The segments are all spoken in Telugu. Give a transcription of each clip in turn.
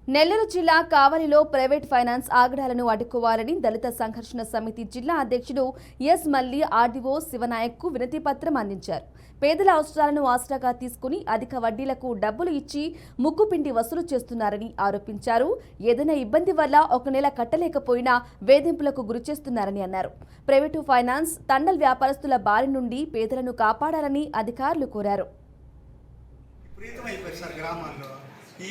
నెల్లూరు జిల్లా కావలిలో ప్రైవేట్ ఫైనాన్స్ ఆగడాలను అడ్డుకోవాలని దళిత సంఘర్షణ సమితి జిల్లా అధ్యక్షుడు ఎస్ మల్లి ఆర్డీఓ శివనాయక్కు వినతి పత్రం అందించారు. పేదల అవసరాలను ఆసరాగా తీసుకుని అధిక వడ్డీలకు డబ్బులు ఇచ్చి ముక్కుపిండి వసూలు చేస్తున్నారని ఆరోపించారు. ఏదైనా ఇబ్బంది వల్ల ఒక నెల కట్టలేకపోయినా వేధింపులకు గురిచేస్తున్నారని అన్నారు. ప్రైవేటు ఫైనాన్స్ తండల్ వ్యాపారస్తుల బారి నుండి పేదలను కాపాడాలని అధికారులు కోరారు. ఈ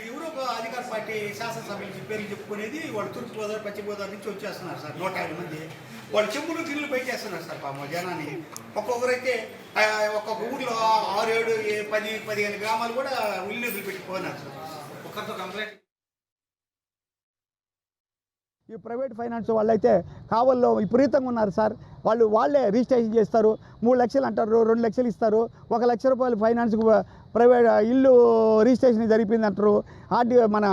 యూరోప్ అధికార పార్టీ శాసనసభ్యులు పేర్లు చెప్పుకునేది వాళ్ళు తూర్పుగోదావరి పశ్చిమ గోదావరి నుంచి వచ్చేస్తున్నారు సార్. 150 మంది వాళ్ళు చెంబులు గిల్లు పెట్టేస్తున్నారు సార్ పాపం జనాన్ని. ఒక్కొక్కరైతే ఒక్కొక్క ఊర్లో 6, 7, 10, 15 గ్రామాలు కూడా ఇల్లు పెట్టిపోయినారు సార్. ఒక్కరితో కంప్లైంట్. ఈ ప్రైవేట్ ఫైనాన్స్ వాళ్ళైతే కావల్లో విపరీతంగా ఉన్నారు సార్. వాళ్ళే రిజిస్ట్రేషన్ చేస్తారు. 3 లక్షలు అంటారు, 2 లక్షలు ఇస్తారు. 1 లక్ష రూపాయలు ఫైనాన్స్కి ప్రైవేట్ ఇల్లు రిజిస్ట్రేషన్ జరిపింది అంటారు. మన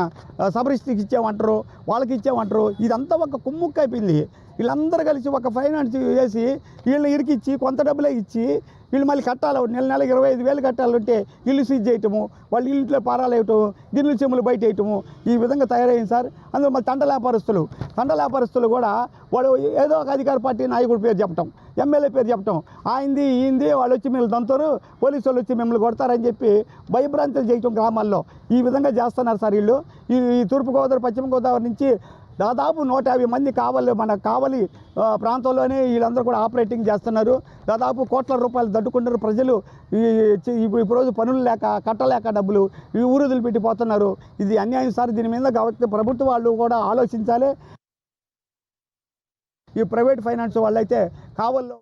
సబ్ రిజిస్ట్రీకి ఇచ్చామంటారు, వాళ్ళకి ఇచ్చామంటారు. ఇదంతా ఒక కుమ్ముక్క అయిపోయింది. వీళ్ళందరూ కలిసి ఒక ఫైనాన్స్ వేసి వీళ్ళని ఇరికిచ్చి కొంత డబ్బులే ఇచ్చి వీళ్ళు మళ్ళీ కట్టాలి. నెల 25,000 కట్టాలంటే ఇల్లు సీజ్ చేయటము, వాళ్ళు ఇంట్లో పారాలు వేయటం, గిన్నెలు చెమ్ములు బయట వేయటము, ఈ విధంగా తయారైంది సార్. అందులో మళ్ళీ తండ వ్యాపారస్తులు కూడా వాళ్ళు ఏదో ఒక అధికార పార్టీ నాయకుడి పేరు చెప్పటం, ఎమ్మెల్యే పేరు చెప్పటం, ఆయింది ఈంది వాళ్ళు వచ్చి మిమ్మల్ని దంతారు, పోలీసు వాళ్ళు వచ్చి మిమ్మల్ని కొడతారని చెప్పి భయభ్రాంతులు చేయటం గ్రామాల్లో ఈ విధంగా చేస్తున్నారు సార్. వీళ్ళు ఈ తూర్పుగోదావరి పశ్చిమ గోదావరి నుంచి దాదాపు 150 మంది మన కావలి ప్రాంతంలోనే వీళ్ళందరూ కూడా ఆపరేటింగ్ చేస్తున్నారు. దాదాపు కోట్ల రూపాయలు దడ్డుకుంటున్నారు ప్రజలు. ఇప్పుడు పనులు లేక కట్టలేక డబ్బులు ఈ ఊరు వదిలిపెట్టిపోతున్నారు. ఇది అన్యాయం సార్. దీని మీద ప్రభుత్వ వాళ్ళు కూడా ఆలోచించాలి. ఈ ప్రైవేట్ ఫైనాన్స్ వాళ్ళైతే కావల్లో